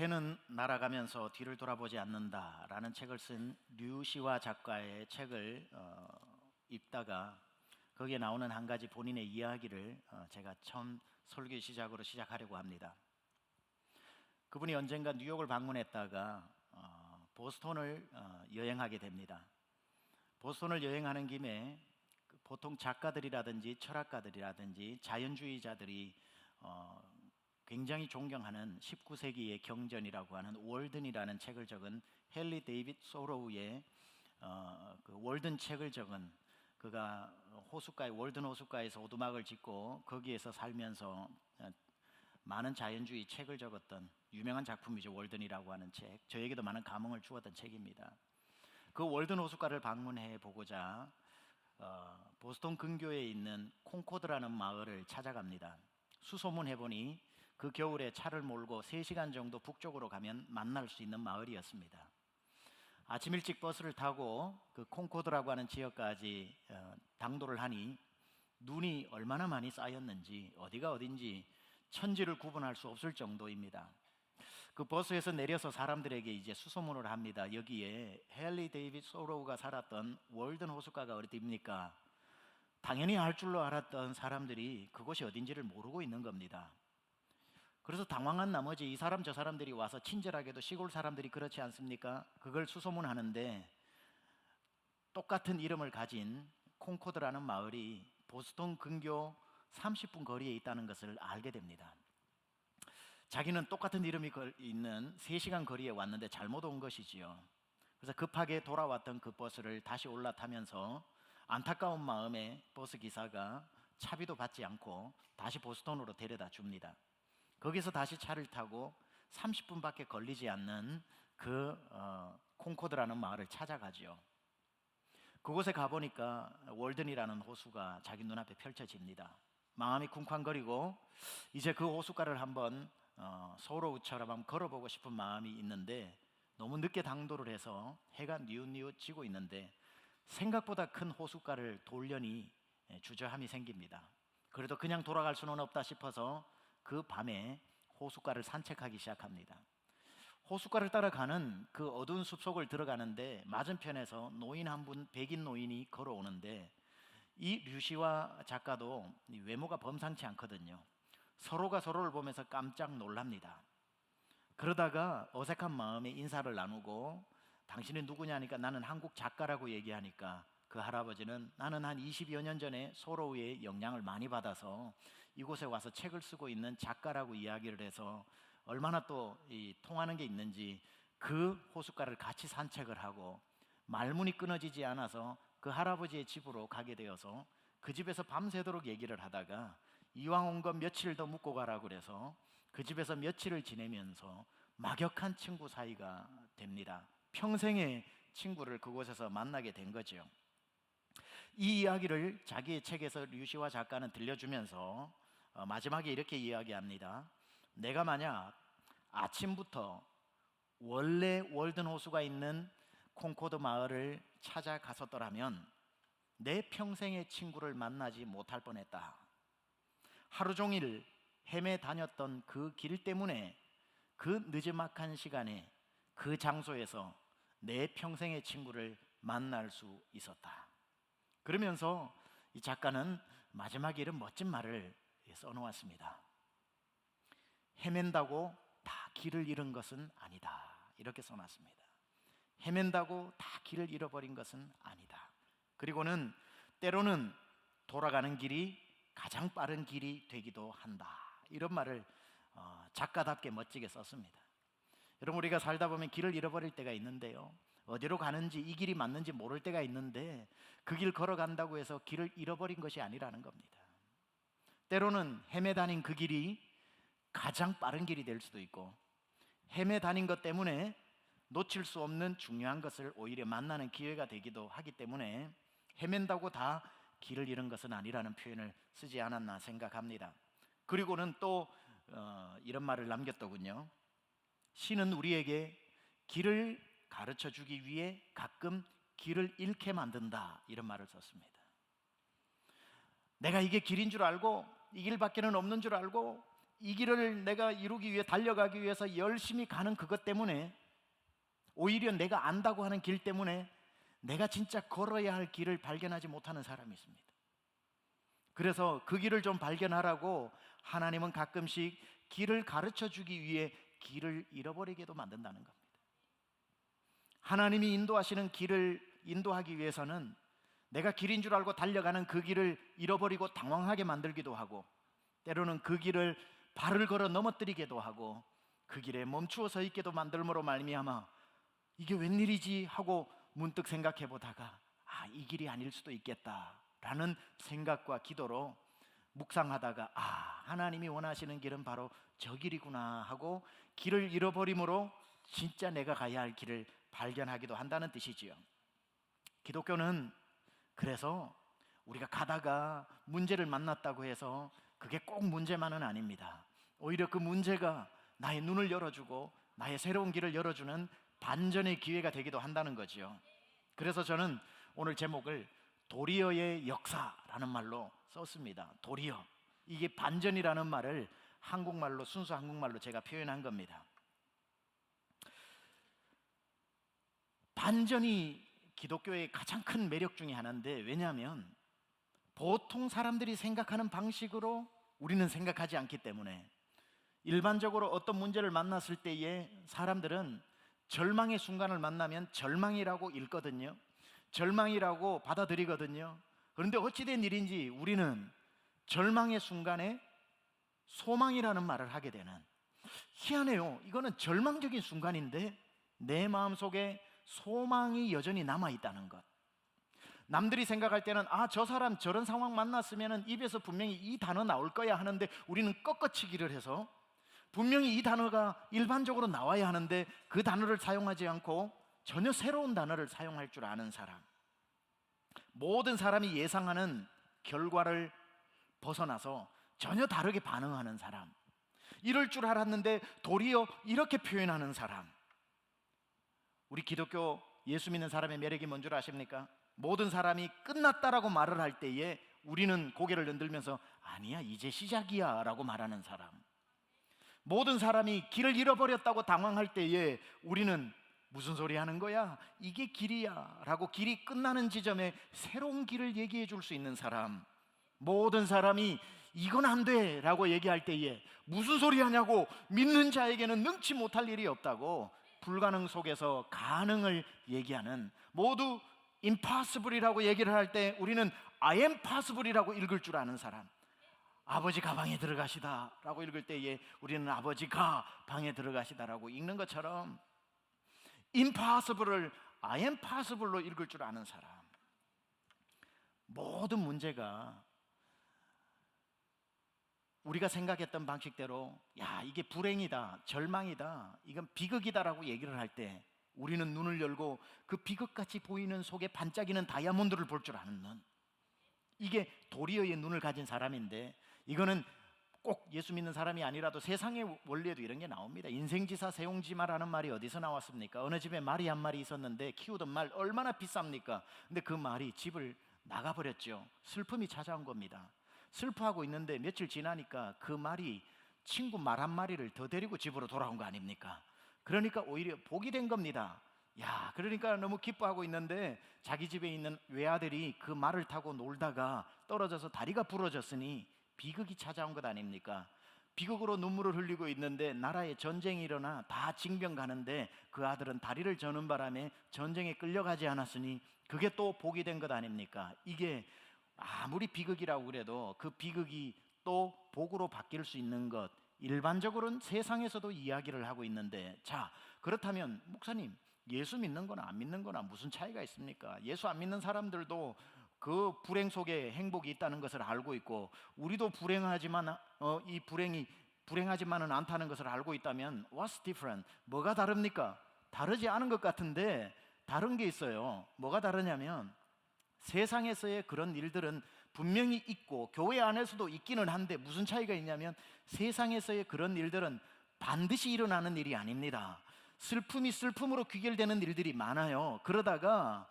새는 날아가면서 뒤를 돌아보지 않는다라는 책을 쓴 류시화 작가의 책을 읽다가 거기에 나오는 한 가지 본인의 이야기를 제가 처음 설교 시작으로 시작하려고 합니다. 그분이 언젠가 뉴욕을 방문했다가 보스턴을 여행하게 됩니다. 보스턴을 여행하는 김에 보통 작가들이라든지 철학가들이라든지 자연주의자들이 굉장히 존경하는 19세기의 경전이라고 하는 월든이라는 책을 적은 헨리 데이빗 소로우의 그 월든 책을 적은, 그가 호숫가에 월든 호숫가에서 오두막을 짓고 거기에서 살면서 많은 자연주의 책을 적었던 유명한 작품이죠. 월든이라고 하는 책, 저에게도 많은 감흥을 주었던 책입니다. 그 월든 호숫가를 방문해 보고자 보스턴 근교에 있는 콩코드라는 마을을 찾아갑니다. 수소문해 보니 그 겨울에 차를 몰고 3시간 정도 북쪽으로 가면 만날 수 있는 마을이었습니다. 아침 일찍 버스를 타고 그 콩코드라고 하는 지역까지 당도를 하니 눈이 얼마나 많이 쌓였는지 어디가 어딘지 천지를 구분할 수 없을 정도입니다. 그 버스에서 내려서 사람들에게 이제 수소문을 합니다. 여기에 헨리 데이빗 소로우가 살았던 월든 호숫가가 어디입니까? 당연히 알 줄로 알았던 사람들이 그곳이 어딘지를 모르고 있는 겁니다. 그래서 당황한 나머지 이 사람 저 사람들이 와서, 친절하게도 시골 사람들이 그렇지 않습니까? 그걸 수소문하는데 똑같은 이름을 가진 콩코드라는 마을이 보스턴 근교 30분 거리에 있다는 것을 알게 됩니다. 자기는 똑같은 이름이 있는 3시간 거리에 왔는데 잘못 온 것이지요. 그래서 급하게 돌아왔던 그 버스를 다시 올라타면서 안타까운 마음에 버스 기사가 차비도 받지 않고 다시 보스턴으로 데려다 줍니다. 거기서 다시 차를 타고 30분밖에 걸리지 않는 그 콩코드라는 마을을 찾아가죠. 그곳에 가보니까 월든이라는 호수가 자기 눈앞에 펼쳐집니다. 마음이 쿵쾅거리고 이제 그 호숫가를 한번 소로우처럼 한번 걸어보고 싶은 마음이 있는데, 너무 늦게 당도를 해서 해가 뉘웃뉘웃 지고 있는데 생각보다 큰 호숫가를 돌려니 주저함이 생깁니다. 그래도 그냥 돌아갈 수는 없다 싶어서 그 밤에 호숫가를 산책하기 시작합니다. 호숫가를 따라가는 그 어두운 숲속을 들어가는데 맞은편에서 노인 한 분, 백인 노인이 걸어오는데 이 류시와 작가도 외모가 범상치 않거든요. 서로가 서로를 보면서 깜짝 놀랍니다. 그러다가 어색한 마음에 인사를 나누고 당신이 누구냐 하니까 나는 한국 작가라고 얘기하니까 그 할아버지는 나는 한 20여 년 전에 소로우의 영향을 많이 받아서 이곳에 와서 책을 쓰고 있는 작가라고 이야기를 해서 얼마나 또 통하는 게 있는지 그 호숫가를 같이 산책을 하고 말문이 끊어지지 않아서 그 할아버지의 집으로 가게 되어서 그 집에서 밤새도록 얘기를 하다가 이왕 온 건 며칠 더 묵고 가라고 그래서 그 집에서 며칠을 지내면서 막역한 친구 사이가 됩니다. 평생의 친구를 그곳에서 만나게 된 거죠. 이 이야기를 자기의 책에서 류시화 작가는 들려주면서 마지막에 이렇게 이야기합니다. 내가 만약 아침부터 원래 월든 호수가 있는 콩코드 마을을 찾아갔었더라면 내 평생의 친구를 만나지 못할 뻔했다. 하루 종일 헤매 다녔던 그 길 때문에 그 느지막한 시간에 그 장소에서 내 평생의 친구를 만날 수 있었다. 그러면서 이 작가는 마지막에 이런 멋진 말을 써놓았습니다. 헤맨다고 다 길을 잃은 것은 아니다. 이렇게 써놨습니다. 헤맨다고 다 길을 잃어버린 것은 아니다. 그리고는 때로는 돌아가는 길이 가장 빠른 길이 되기도 한다. 이런 말을 작가답게 멋지게 썼습니다. 여러분, 우리가 살다 보면 길을 잃어버릴 때가 있는데요, 어디로 가는지 이 길이 맞는지 모를 때가 있는데 그 길 걸어간다고 해서 길을 잃어버린 것이 아니라는 겁니다. 때로는 헤매 다닌 그 길이 가장 빠른 길이 될 수도 있고, 헤매 다닌 것 때문에 놓칠 수 없는 중요한 것을 오히려 만나는 기회가 되기도 하기 때문에 헤맨다고 다 길을 잃은 것은 아니라는 표현을 쓰지 않았나 생각합니다. 그리고는 또 이런 말을 남겼더군요. 신은 우리에게 길을 가르쳐 주기 위해 가끔 길을 잃게 만든다. 이런 말을 썼습니다. 내가 이게 길인 줄 알고 이 길밖에는 없는 줄 알고 이 길을 내가 이루기 위해 달려가기 위해서 열심히 가는 그것 때문에, 오히려 내가 안다고 하는 길 때문에 내가 진짜 걸어야 할 길을 발견하지 못하는 사람이 있습니다. 그래서 그 길을 좀 발견하라고 하나님은 가끔씩 길을 가르쳐 주기 위해 길을 잃어버리게도 만든다는 겁니다. 하나님이 인도하시는 길을 인도하기 위해서는 내가 길인 줄 알고 달려가는 그 길을 잃어버리고 당황하게 만들기도 하고, 때로는 그 길을 발을 걸어 넘어뜨리기도 하고, 그 길에 멈추어 서 있게도 만들므로 말미암아 이게 웬일이지 하고 문득 생각해 보다가 이 길이 아닐 수도 있겠다라는 생각과 기도로 묵상하다가 하나님이 원하시는 길은 바로 저 길이구나 하고 길을 잃어버림으로 진짜 내가 가야 할 길을 발견하기도 한다는 뜻이지요. 기독교는 그래서 우리가 가다가 문제를 만났다고 해서 그게 꼭 문제만은 아닙니다. 오히려 그 문제가 나의 눈을 열어주고 나의 새로운 길을 열어주는 반전의 기회가 되기도 한다는 거지요. 그래서 저는 오늘 제목을 도리어의 역사라는 말로 썼습니다. 도리어, 이게 반전이라는 말을 한국말로, 순수 한국말로 제가 표현한 겁니다. 반전이 기독교의 가장 큰 매력 중에 하나인데, 왜냐하면 보통 사람들이 생각하는 방식으로 우리는 생각하지 않기 때문에, 일반적으로 어떤 문제를 만났을 때에 사람들은 절망의 순간을 만나면 절망이라고 읽거든요. 절망이라고 받아들이거든요. 그런데 어찌된 일인지 우리는 절망의 순간에 소망이라는 말을 하게 되는, 희한해요. 이거는 절망적인 순간인데 내 마음속에 소망이 여전히 남아있다는 것. 남들이 생각할 때는 저 사람 저런 상황 만났으면 입에서 분명히 이 단어 나올 거야 하는데, 우리는 꺾어치기를 해서 분명히 이 단어가 일반적으로 나와야 하는데 그 단어를 사용하지 않고 전혀 새로운 단어를 사용할 줄 아는 사람, 모든 사람이 예상하는 결과를 벗어나서 전혀 다르게 반응하는 사람, 이럴 줄 알았는데 도리어 이렇게 표현하는 사람. 우리 기독교 예수 믿는 사람의 매력이 뭔 줄 아십니까? 모든 사람이 끝났다라고 말을 할 때에 우리는 고개를 흔들면서 아니야, 이제 시작이야 라고 말하는 사람. 모든 사람이 길을 잃어버렸다고 당황할 때에 우리는 무슨 소리 하는 거야? 이게 길이야 라고 길이 끝나는 지점에 새로운 길을 얘기해 줄 수 있는 사람. 모든 사람이 이건 안 돼 라고 얘기할 때에 무슨 소리 하냐고 믿는 자에게는 능치 못할 일이 없다고 불가능 속에서 가능을 얘기하는, 모두 impossible이라고 얘기를 할 때 우리는 I am possible이라고 읽을 줄 아는 사람. 아버지 가방에 들어가시다 라고 읽을 때에 우리는 아버지가 방에 들어가시다라고 읽는 것처럼 impossible을 I am possible로 읽을 줄 아는 사람. 모든 문제가 우리가 생각했던 방식대로 이게 불행이다, 절망이다, 이건 비극이다라고 얘기를 할 때 우리는 눈을 열고 그 비극같이 보이는 속에 반짝이는 다이아몬드를 볼 줄 아는 눈, 이게 도리어의 눈을 가진 사람인데, 이거는 꼭 예수 믿는 사람이 아니라도 세상의 원리에도 이런 게 나옵니다. 인생지사 세용지마라는 말이 어디서 나왔습니까? 어느 집에 말이 한 마리 있었는데 키우던 말 얼마나 비쌉니까? 근데 그 말이 집을 나가버렸죠. 슬픔이 찾아온 겁니다. 슬퍼하고 있는데 며칠 지나니까 그 말이 친구 말 한 마리를 더 데리고 집으로 돌아온 거 아닙니까? 그러니까 오히려 복이 된 겁니다. 그러니까 너무 기뻐하고 있는데 자기 집에 있는 외아들이 그 말을 타고 놀다가 떨어져서 다리가 부러졌으니 비극이 찾아온 것 아닙니까? 비극으로 눈물을 흘리고 있는데 나라에 전쟁이 일어나 다 징병 가는데 그 아들은 다리를 저는 바람에 전쟁에 끌려가지 않았으니 그게 또 복이 된 것 아닙니까? 이게 아무리 비극이라고 그래도 그 비극이 또 복으로 바뀔 수 있는 것, 일반적으로는 세상에서도 이야기를 하고 있는데, 그렇다면 목사님, 예수 믿는 거나 안 믿는 거나 무슨 차이가 있습니까? 예수 안 믿는 사람들도 그 불행 속에 행복이 있다는 것을 알고 있고, 우리도 불행하지만 이 불행이 불행하지만은 않다는 것을 알고 있다면 What's different? 뭐가 다릅니까? 다르지 않은 것 같은데 다른 게 있어요. 뭐가 다르냐면, 세상에서의 그런 일들은 분명히 있고 교회 안에서도 있기는 한데 무슨 차이가 있냐면, 세상에서의 그런 일들은 반드시 일어나는 일이 아닙니다. 슬픔이 슬픔으로 귀결되는 일들이 많아요. 그러다가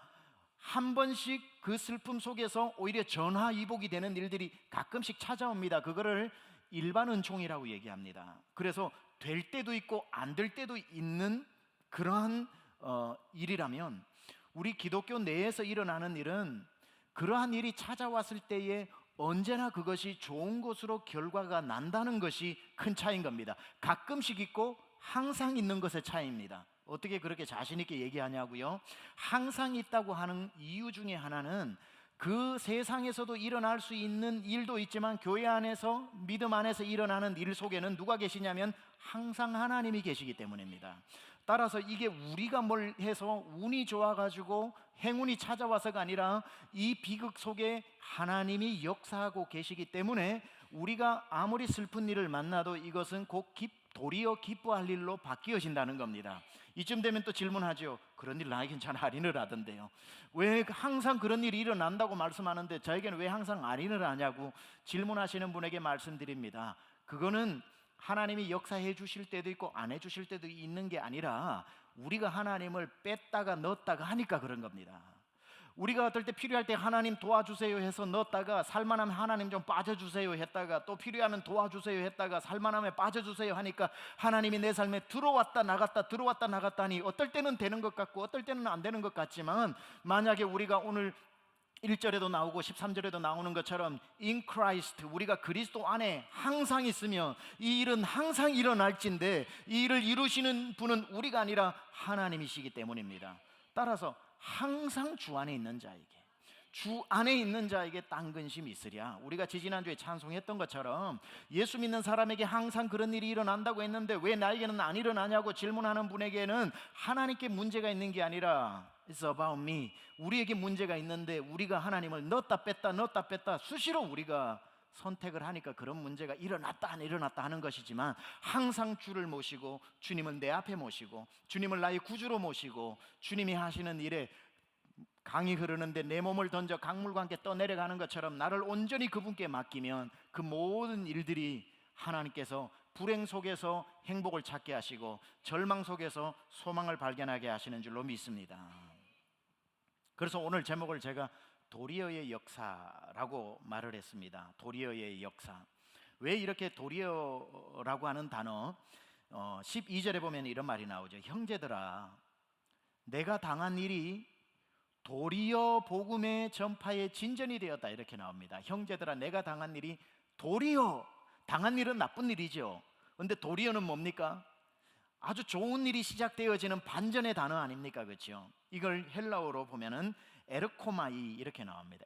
한 번씩 그 슬픔 속에서 오히려 전화위복이 되는 일들이 가끔씩 찾아옵니다. 그거를 일반 은총이라고 얘기합니다. 그래서 될 때도 있고 안 될 때도 있는 그러한 일이라면, 우리 기독교 내에서 일어나는 일은 그러한 일이 찾아왔을 때에 언제나 그것이 좋은 것으로 결과가 난다는 것이 큰 차이인 겁니다. 가끔씩 있고 항상 있는 것의 차이입니다. 어떻게 그렇게 자신 있게 얘기하냐고요? 항상 있다고 하는 이유 중에 하나는 그 세상에서도 일어날 수 있는 일도 있지만 교회 안에서, 믿음 안에서 일어나는 일 속에는 누가 계시냐면 항상 하나님이 계시기 때문입니다. 따라서 이게 우리가 뭘 해서 운이 좋아가지고 행운이 찾아와서가 아니라 이 비극 속에 하나님이 역사하고 계시기 때문에 우리가 아무리 슬픈 일을 만나도 이것은 곧 도리어 기뻐할 일로 바뀌어진다는 겁니다. 이쯤 되면 또 질문하죠. 그런 일 나에겐 잘 안 일어나던데요. 왜 항상 그런 일이 일어난다고 말씀하는데 저에게는 왜 항상 안 일어나냐고 질문하시는 분에게 말씀드립니다. 그거는 하나님이 역사해 주실 때도 있고 안 해 주실 때도 있는 게 아니라 우리가 하나님을 뺐다가 넣었다가 하니까 그런 겁니다. 우리가 어떨 때 필요할 때 하나님 도와주세요 해서 넣었다가 살만하면 하나님 좀 빠져주세요 했다가 또 필요하면 도와주세요 했다가 살만하면 빠져주세요 하니까 하나님이 내 삶에 들어왔다 나갔다 들어왔다 나갔다 하니 어떨 때는 되는 것 같고 어떨 때는 안 되는 것 같지만, 만약에 우리가 오늘 1절에도 나오고 13절에도 나오는 것처럼 in Christ, 우리가 그리스도 안에 항상 있으면 이 일은 항상 일어날진데 이 일을 이루시는 분은 우리가 아니라 하나님이시기 때문입니다. 따라서 항상 주 안에 있는 자에게, 주 안에 있는 자에게 딴 근심이 있으랴. 우리가 지지난주에 찬송했던 것처럼 예수 믿는 사람에게 항상 그런 일이 일어난다고 했는데 왜 나에게는 안 일어나냐고 질문하는 분에게는 하나님께 문제가 있는 게 아니라 It's about me, 우리에게 문제가 있는데 우리가 하나님을 넣었다 뺐다 수시로 우리가 선택을 하니까 그런 문제가 일어났다 안 일어났다 하는 것이지만, 항상 주를 모시고 주님을 내 앞에 모시고 주님을 나의 구주로 모시고 주님이 하시는 일에 강이 흐르는데 내 몸을 던져 강물과 함께 떠내려가는 것처럼 나를 온전히 그분께 맡기면 그 모든 일들이 하나님께서 불행 속에서 행복을 찾게 하시고 절망 속에서 소망을 발견하게 하시는 줄로 믿습니다. 그래서 오늘 제목을 제가 도리어의 역사라고 말을 했습니다. 도리어의 역사. 왜 이렇게 도리어라고 하는 단어, 12절에 보면 이런 말이 나오죠. 형제들아, 내가 당한 일이 도리어 복음의 전파의 진전이 되었다, 이렇게 나옵니다. 형제들아, 내가 당한 일이 도리어, 당한 일은 나쁜 일이죠. 근데 도리어는 뭡니까? 아주 좋은 일이 시작되어지는 반전의 단어 아닙니까? 그렇죠? 이걸 헬라어로 보면은 에르코마이 이렇게 나옵니다.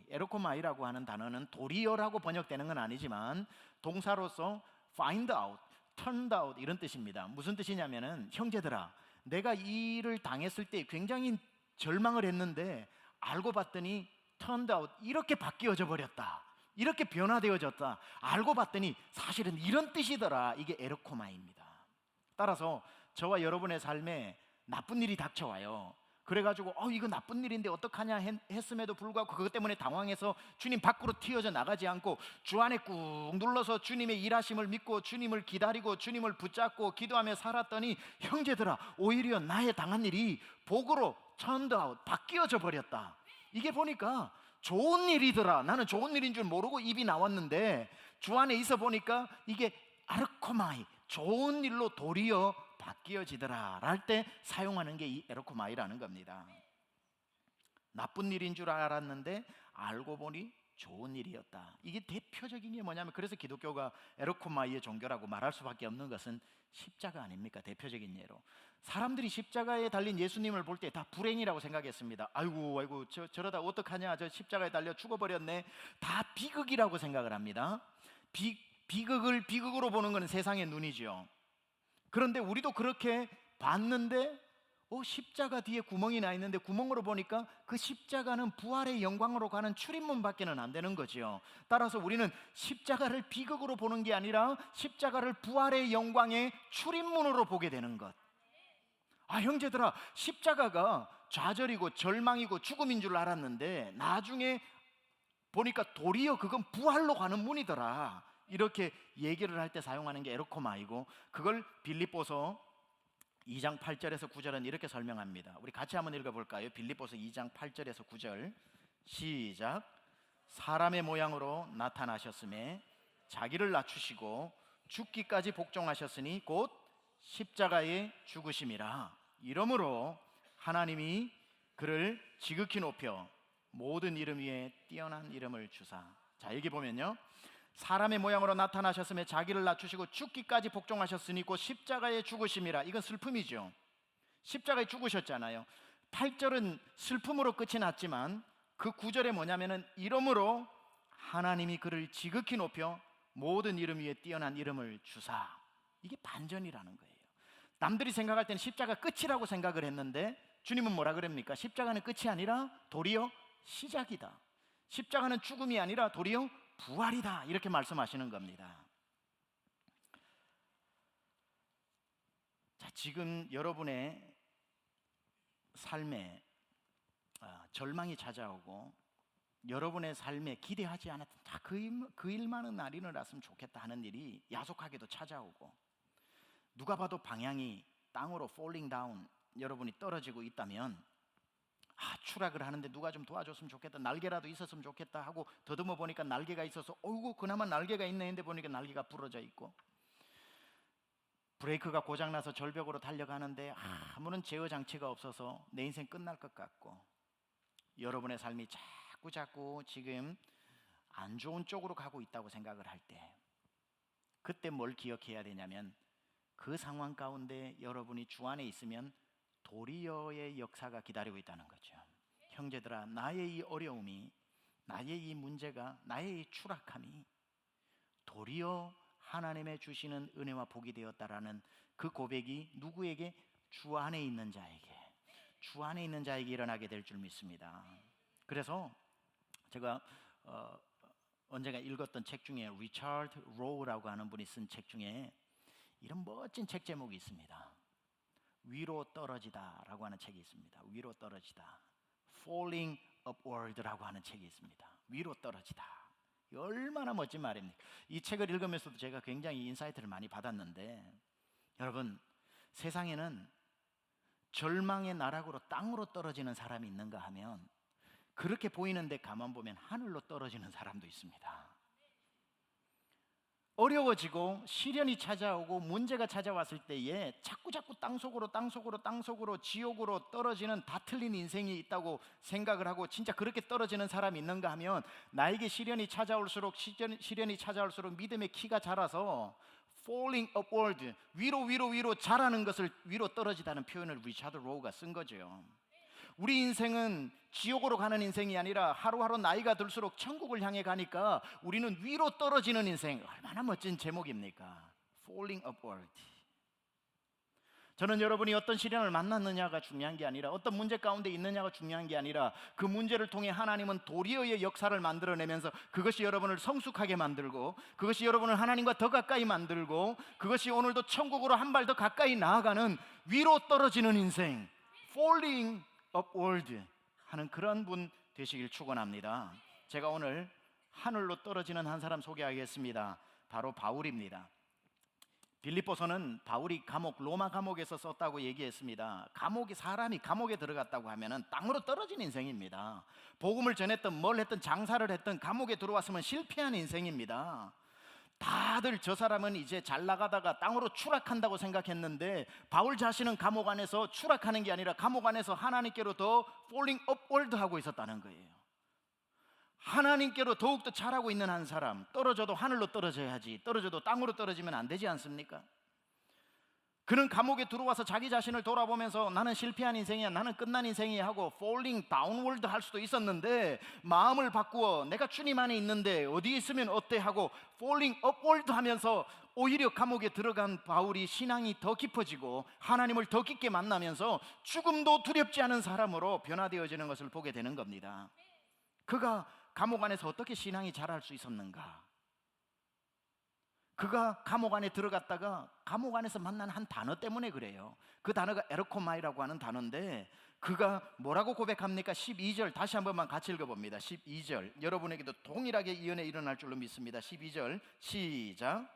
에르코마이라고 하는 단어는 도리어라고 번역되는 건 아니지만 동사로서 find out, turned out 이런 뜻입니다. 무슨 뜻이냐면은 형제들아, 내가 이 일을 당했을 때 굉장히 절망을 했는데 알고 봤더니 turned out, 이렇게 바뀌어져 버렸다, 이렇게 변화되어졌다, 알고 봤더니 사실은 이런 뜻이더라. 이게 에르코마입니다. 따라서 저와 여러분의 삶에 나쁜 일이 닥쳐와요. 그래가지고 이거 나쁜 일인데 어떡하냐 했음에도 불구하고 그것 때문에 당황해서 주님 밖으로 튀어져 나가지 않고 주 안에 꾹 눌러서 주님의 일하심을 믿고 주님을 기다리고 주님을 붙잡고 기도하며 살았더니 형제들아, 오히려 나의 당한 일이 복으로 turned out, 바뀌어져 버렸다. 이게 보니까 좋은 일이더라. 나는 좋은 일인 줄 모르고 입이 나왔는데 주 안에 있어 보니까 이게 아르코마이, 좋은 일로 도리어 바뀌어지더라 할 때 사용하는 게 이 에르코마이라는 겁니다. 나쁜 일인 줄 알았는데 알고 보니 좋은 일이었다. 이게 대표적인 게 뭐냐면, 그래서 기독교가 에르코마이의 종교라고 말할 수밖에 없는 것은 십자가 아닙니까? 대표적인 예로 사람들이 십자가에 달린 예수님을 볼 때 다 불행이라고 생각했습니다. 아이고 저러다 어떡하냐, 저 십자가에 달려 죽어버렸네. 다 비극이라고 생각을 합니다. 비극을 비극으로 보는 것은 세상의 눈이죠. 그런데 우리도 그렇게 봤는데 십자가 뒤에 구멍이 나 있는데 구멍으로 보니까 그 십자가는 부활의 영광으로 가는 출입문밖에는 안 되는 거죠. 따라서 우리는 십자가를 비극으로 보는 게 아니라 십자가를 부활의 영광의 출입문으로 보게 되는 것. 형제들아, 십자가가 좌절이고 절망이고 죽음인 줄 알았는데 나중에 보니까 도리어 그건 부활로 가는 문이더라. 이렇게 얘기를 할 때 사용하는 게 에르코마이고, 그걸 빌립보서 2장 8절에서 9절은 이렇게 설명합니다. 우리 같이 한번 읽어볼까요? 빌립보서 2장 8절에서 9절 시작. 사람의 모양으로 나타나셨음에 자기를 낮추시고 죽기까지 복종하셨으니 곧 십자가에 죽으심이라. 이러므로 하나님이 그를 지극히 높여 모든 이름 위에 뛰어난 이름을 주사. 자, 여기 보면요, 사람의 모양으로 나타나셨으며 자기를 낮추시고 죽기까지 복종하셨으니 곧 십자가에 죽으심이라. 이건 슬픔이죠. 십자가에 죽으셨잖아요. 8절은 슬픔으로 끝이 났지만 그 9절에 뭐냐면은 이러므로 하나님이 그를 지극히 높여 모든 이름 위에 뛰어난 이름을 주사. 이게 반전이라는 거예요. 남들이 생각할 때는 십자가 끝이라고 생각을 했는데 주님은 뭐라 그럽니까? 십자가는 끝이 아니라 도리어 시작이다. 십자가는 죽음이 아니라 도리어 부활이다. 이렇게 말씀하시는 겁니다. 자, 지금 여러분의 삶에 절망이 찾아오고 여러분의 삶에 기대하지 않았던 그 일만은 날인을 났으면 좋겠다 하는 일이 야속하게도 찾아오고, 누가 봐도 방향이 땅으로 falling down, 여러분이 떨어지고 있다면 추락을 하는데 누가 좀 도와줬으면 좋겠다, 날개라도 있었으면 좋겠다 하고 더듬어 보니까 날개가 있어서 어이구 그나마 날개가 있네 했는데 보니까 날개가 부러져 있고, 브레이크가 고장나서 절벽으로 달려가는데 아무런 제어 장치가 없어서 내 인생 끝날 것 같고, 여러분의 삶이 자꾸 지금 안 좋은 쪽으로 가고 있다고 생각을 할 때, 그때 뭘 기억해야 되냐면 그 상황 가운데 여러분이 주 안에 있으면 도리어의 역사가 기다리고 있다는 거죠. 형제들아, 나의 이 어려움이, 나의 이 문제가, 나의 이 추락함이 도리어 하나님의 주시는 은혜와 복이 되었다라는 그 고백이 누구에게? 주 안에 있는 자에게, 주 안에 있는 자에게 일어나게 될 줄 믿습니다. 그래서 제가 언젠가 읽었던 책 중에 리처드 로우라고 하는 분이 쓴 책 중에 이런 멋진 책 제목이 있습니다. 위로 떨어지다라고 하는 책이 있습니다. 위로 떨어지다, Falling Upward라고 하는 책이 있습니다. 위로 떨어지다. 얼마나 멋진 말입니까? 이 책을 읽으면서도 제가 굉장히 인사이트를 많이 받았는데, 여러분, 세상에는 절망의 나락으로 땅으로 떨어지는 사람이 있는가 하면 그렇게 보이는데 가만 보면 하늘로 떨어지는 사람도 있습니다. 어려워지고 시련이 찾아오고 문제가 찾아왔을 때에 자꾸 땅속으로 지옥으로 떨어지는 다 틀린 인생이 있다고 생각을 하고 진짜 그렇게 떨어지는 사람이 있는가 하면, 나에게 시련이 찾아올수록 믿음의 키가 자라서 falling upward, 위로 자라는 것을 위로 떨어지다는 표현을 리차드 로우가 쓴 거죠. 우리 인생은 지옥으로 가는 인생이 아니라 하루하루 나이가 들수록 천국을 향해 가니까 우리는 위로 떨어지는 인생. 얼마나 멋진 제목입니까? Falling upward. 저는 여러분이 어떤 시련을 만났느냐가 중요한 게 아니라, 어떤 문제 가운데 있느냐가 중요한 게 아니라, 그 문제를 통해 하나님은 도리어의 역사를 만들어내면서 그것이 여러분을 성숙하게 만들고, 그것이 여러분을 하나님과 더 가까이 만들고, 그것이 오늘도 천국으로 한 발 더 가까이 나아가는 위로 떨어지는 인생, Falling upward 하는 그런 분 되시길 축원합니다. 제가 오늘 하늘로 떨어지는 한 사람 소개하겠습니다. 바로 바울입니다. 빌립보서는 바울이 로마 감옥에서 썼다고 얘기했습니다. 사람이 감옥에 들어갔다고 하면은 땅으로 떨어진 인생입니다. 복음을 전했던 뭘 했던 장사를 했던 감옥에 들어왔으면 실패한 인생입니다. 다들 저 사람은 이제 잘 나가다가 땅으로 추락한다고 생각했는데, 바울 자신은 감옥 안에서 추락하는 게 아니라 감옥 안에서 하나님께로 더 falling upward 하고 있었다는 거예요. 하나님께로 더욱더 잘하고 있는 한 사람, 떨어져도 하늘로 떨어져야지, 떨어져도 땅으로 떨어지면 안 되지 않습니까? 그는 감옥에 들어와서 자기 자신을 돌아보면서 나는 실패한 인생이야, 나는 끝난 인생이야 하고 falling downward 할 수도 있었는데, 마음을 바꾸어 내가 주님 안에 있는데 어디 있으면 어때 하고 falling upward 하면서 오히려 감옥에 들어간 바울이 신앙이 더 깊어지고 하나님을 더 깊게 만나면서 죽음도 두렵지 않은 사람으로 변화되어지는 것을 보게 되는 겁니다. 그가 감옥 안에서 어떻게 신앙이 자랄 수 있었는가? 그가 감옥 안에 들어갔다가 감옥 안에서 만난 한 단어 때문에 그래요. 그 단어가 에르코마이라고 하는 단어인데, 그가 뭐라고 고백합니까? 12절 다시 한 번만 같이 읽어봅니다. 12절 여러분에게도 동일하게 이 은혜 일어날 줄로 믿습니다. 12절 시작.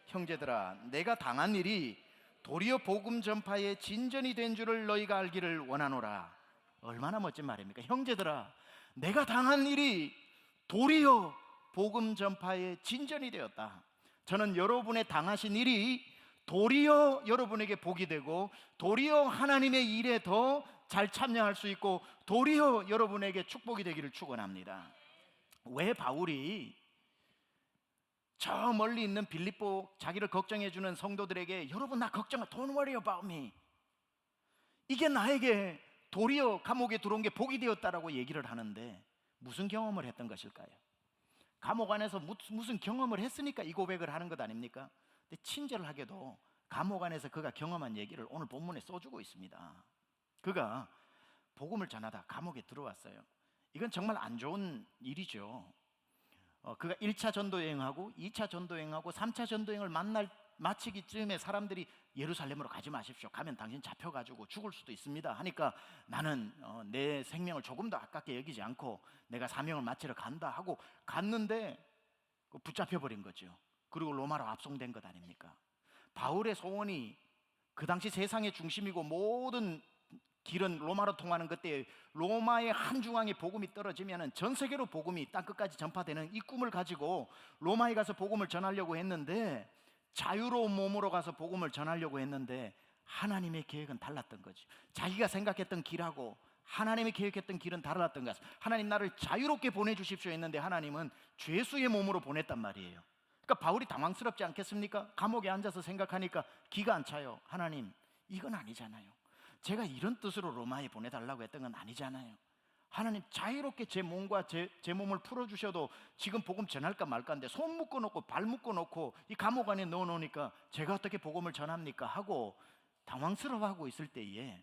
형제들아, 내가 당한 일이 도리어 복음 전파의 진전이 된 줄을 너희가 알기를 원하노라. 얼마나 멋진 말입니까? 형제들아, 내가 당한 일이 도리어 복음 전파의 진전이 되었다. 저는 여러분의 당하신 일이 도리어 여러분에게 복이 되고 도리어 하나님의 일에 더 잘 참여할 수 있고 도리어 여러분에게 축복이 되기를 축원합니다. 왜 바울이 저 멀리 있는 빌립보 자기를 걱정해 주는 성도들에게 여러분 나 걱정, don't worry about me, 이게 나에게 도리어 감옥에 들어온 게 복이 되었다라고 얘기를 하는데 무슨 경험을 했던 것일까요? 감옥 안에서 무슨 경험을 했으니까 이 고백을 하는 것 아닙니까? 근데 친절하게도 감옥 안에서 그가 경험한 얘기를 오늘 본문에 써주고 있습니다. 그가 복음을 전하다 감옥에 들어왔어요. 이건 정말 안 좋은 일이죠. 그가 1차 전도여행하고 2차 전도여행하고 3차 전도여행을 마치기쯤에 사람들이 예루살렘으로 가지 마십시오, 가면 당신 잡혀가지고 죽을 수도 있습니다 하니까 나는 내 생명을 조금 더 아깝게 여기지 않고 내가 사명을 마치러 간다 하고 갔는데 붙잡혀버린 거죠. 그리고 로마로 압송된 것 아닙니까? 바울의 소원이 그 당시 세상의 중심이고 모든 길은 로마로 통하는 그때 로마의 한 중앙에 복음이 떨어지면 전 세계로 복음이 땅끝까지 전파되는 이 꿈을 가지고 로마에 가서 복음을 전하려고 했는데, 자유로운 몸으로 가서 복음을 전하려고 했는데 하나님의 계획은 달랐던 거지. 자기가 생각했던 길하고 하나님이 계획했던 길은 달랐던 것 같습니다. 하나님 나를 자유롭게 보내주십시오 했는데 하나님은 죄수의 몸으로 보냈단 말이에요. 그러니까 바울이 당황스럽지 않겠습니까? 감옥에 앉아서 생각하니까 기가 안 차요. 하나님, 이건 아니잖아요. 제가 이런 뜻으로 로마에 보내달라고 했던 건 아니잖아요. 하나님, 자유롭게 제 몸과 제 몸을 풀어주셔도 지금 복음 전할까 말까인데 손 묶어놓고 발 묶어놓고 이 감옥 안에 넣어놓으니까 제가 어떻게 복음을 전합니까? 하고 당황스러워하고 있을 때에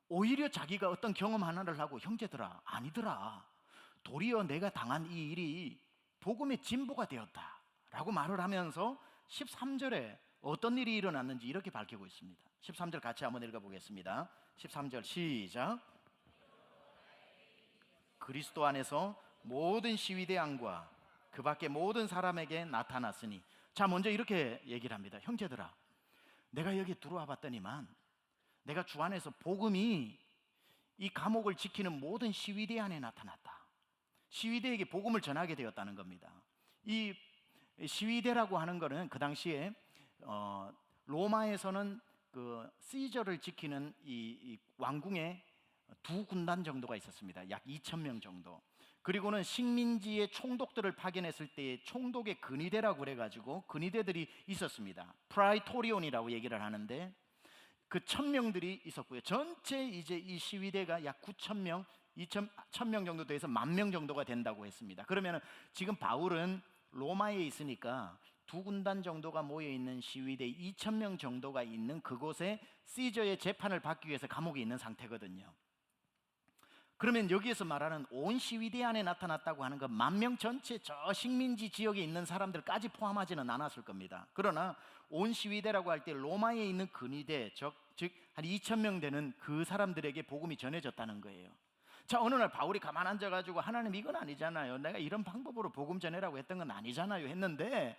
오히려 자기가 어떤 경험 하나를 하고 형제들아, 아니더라, 도리어 내가 당한 이 일이 복음의 진보가 되었다 라고 말을 하면서 13절에 어떤 일이 일어났는지 이렇게 밝히고 있습니다. 13절 같이 한번 읽어보겠습니다. 13절 시작. 그리스도 안에서 모든 시위대왕과 그 밖에 모든 사람에게 나타났으니. 자, 먼저 이렇게 얘기를 합니다. 형제들아, 내가 여기 들어와 봤더니만 내가 주 안에서 복음이 이 감옥을 지키는 모든 시위대 안에 나타났다. 시위대에게 복음을 전하게 되었다는 겁니다. 이 시위대라고 하는 것은 그 당시에 로마에서는 그 시저를 지키는 이 왕궁에 두 군단 정도가 있었습니다. 약 2,000명 정도. 그리고는 식민지의 총독들을 파견했을 때 총독의 근위대라고 그래가지고 근위대들이 있었습니다. 프라이토리온이라고 얘기를 하는데 그 1,000명들이 있었고요. 전체 이제 이 시위대가 약 9,000명, 1,000명 정도 돼서 10,000명 정도가 된다고 했습니다. 그러면 지금 바울은 로마에 있으니까 두 군단 정도가 모여 있는 시위대 2,000명 정도가 있는 그곳에 시저의 재판을 받기 위해서 감옥에 있는 상태거든요. 그러면 여기에서 말하는 온 시위대 안에 나타났다고 하는 건 10,000명 전체 저 식민지 지역에 있는 사람들까지 포함하지는 않았을 겁니다. 그러나 온 시위대라고 할 때 로마에 있는 근위대, 즉 한 2,000명 되는 그 사람들에게 복음이 전해졌다는 거예요. 자, 어느 날 바울이 가만 앉아가지고 하나님, 이건 아니잖아요, 내가 이런 방법으로 복음 전해라고 했던 건 아니잖아요 했는데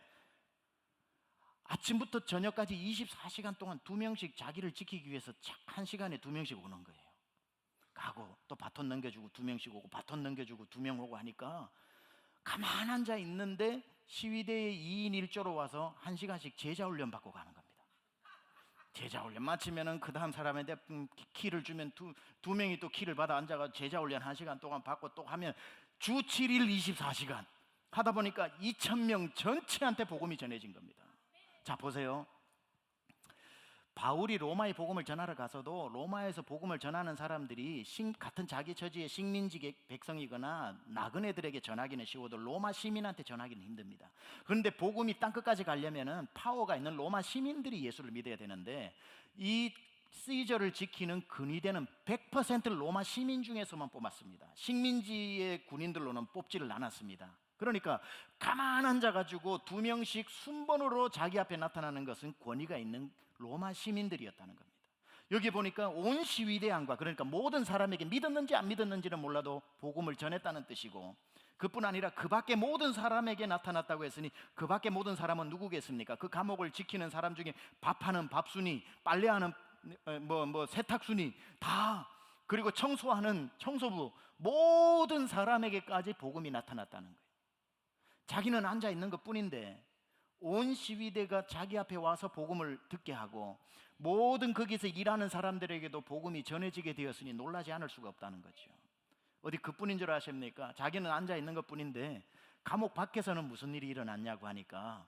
아침부터 저녁까지 24시간 동안 2명씩 자기를 지키기 위해서 한 시간에 2명씩 오는 거예요. 가고 또 바톤 넘겨주고 2명씩 오고 바톤 넘겨주고 2명 오고 하니까 가만 앉아 있는데 시위대의 2인 1조로 와서 1시간씩 제자 훈련 받고 가는 겁니다. 제자 훈련 마치면은 그 다음 사람한테 키를 주면 두 명이 또 키를 받아 앉아가 제자 훈련 1시간 동안 받고 또 하면 주 7일 24시간 하다 보니까 2,000명 전체한테 복음이 전해진 겁니다. 자, 보세요. 바울이 로마에 복음을 전하러 가서도 로마에서 복음을 전하는 사람들이 같은 자기 처지의 식민지 백성이거나 나그네들에게 전하기는 쉬워도 로마 시민한테 전하기는 힘듭니다. 그런데 복음이 땅끝까지 가려면은 파워가 있는 로마 시민들이 예수를 믿어야 되는데 이 시저를 지키는 근위대는 100% 로마 시민 중에서만 뽑았습니다. 식민지의 군인들로는 뽑지를 않았습니다. 그러니까 가만 앉아가지고 2명씩 순번으로 자기 앞에 나타나는 것은 권위가 있는 로마 시민들이었다는 겁니다. 여기 보니까 온 시위대왕과, 그러니까 모든 사람에게 믿었는지 안 믿었는지는 몰라도 복음을 전했다는 뜻이고, 그뿐 아니라 그 밖에 모든 사람에게 나타났다고 했으니 그 밖에 모든 사람은 누구겠습니까? 그 감옥을 지키는 사람 중에 밥하는 밥순이, 빨래하는 세탁순이 다, 그리고 청소하는 청소부, 모든 사람에게까지 복음이 나타났다는 거예요. 자기는 앉아 있는 것뿐인데 온 시위대가 자기 앞에 와서 복음을 듣게 하고 모든 거기서 일하는 사람들에게도 복음이 전해지게 되었으니 놀라지 않을 수가 없다는 거죠. 어디 그뿐인 줄 아십니까? 자기는 앉아 있는 것뿐인데 감옥 밖에서는 무슨 일이 일어났냐고 하니까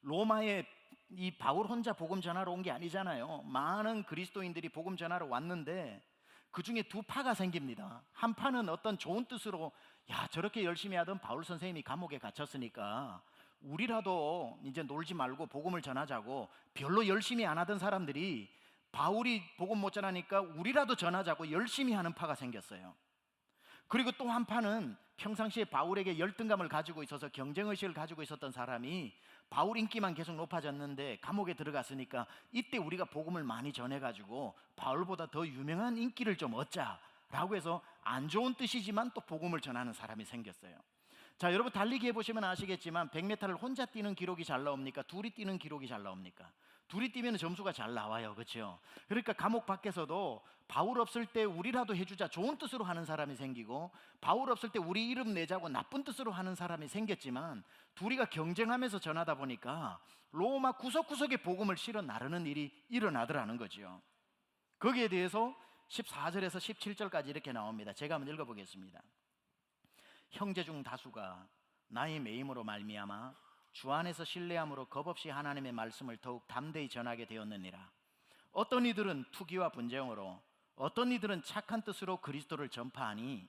로마에 이 바울 혼자 복음 전하러 온 게 아니잖아요. 많은 그리스도인들이 복음 전하러 왔는데 그 중에 두 파가 생깁니다. 한 파는 어떤 좋은 뜻으로 야, 저렇게 열심히 하던 바울 선생님이 감옥에 갇혔으니까 우리라도 이제 놀지 말고 복음을 전하자고, 별로 열심히 안 하던 사람들이 바울이 복음 못 전하니까 우리라도 전하자고 열심히 하는 파가 생겼어요. 그리고 또 한 파는 평상시에 바울에게 열등감을 가지고 있어서 경쟁의식을 가지고 있었던 사람이 바울 인기만 계속 높아졌는데 감옥에 들어갔으니까 이때 우리가 복음을 많이 전해가지고 바울보다 더 유명한 인기를 좀 얻자라고 해서 안 좋은 뜻이지만 또 복음을 전하는 사람이 생겼어요. 자, 여러분 달리기 해보시면 아시겠지만 100m를 혼자 뛰는 기록이 잘 나옵니까? 둘이 뛰는 기록이 잘 나옵니까? 둘이 뛰면 점수가 잘 나와요. 그렇죠? 그러니까 감옥 밖에서도 바울 없을 때 우리라도 해주자 좋은 뜻으로 하는 사람이 생기고, 바울 없을 때 우리 이름 내자고 나쁜 뜻으로 하는 사람이 생겼지만, 둘이가 경쟁하면서 전하다 보니까 로마 구석구석에 복음을 실어 나르는 일이 일어나더라는 거죠. 거기에 대해서 14절에서 17절까지 이렇게 나옵니다. 제가 한번 읽어보겠습니다. 형제 중 다수가 나의 매임으로 말미암아 주 안에서 신뢰함으로 겁없이 하나님의 말씀을 더욱 담대히 전하게 되었느니라. 어떤 이들은 투기와 분쟁으로, 어떤 이들은 착한 뜻으로 그리스도를 전파하니,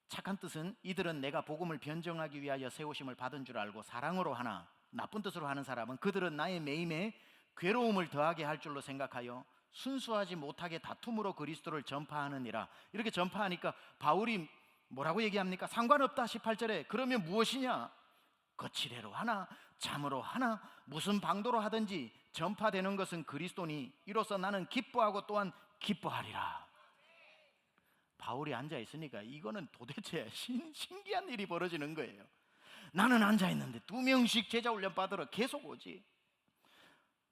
착한 뜻은 이들은 내가 복음을 변정하기 위하여 세우심을 받은 줄 알고 사랑으로 하나, 나쁜 뜻으로 하는 사람은 그들은 나의 매임에 괴로움을 더하게 할 줄로 생각하여 순수하지 못하게 다툼으로 그리스도를 전파하느니라. 이렇게 전파하니까 바울이 뭐라고 얘기합니까? 상관없다. 18절에 그러면 무엇이냐? 거칠애로 하나 참으로 하나 무슨 방도로 하든지 전파되는 것은 그리스도니 이로써 나는 기뻐하고 또한 기뻐하리라. 바울이 앉아 있으니까 이거는 도대체 신기한 일이 벌어지는 거예요. 나는 앉아 있는데 2명씩 제자 훈련 받으러 계속 오지.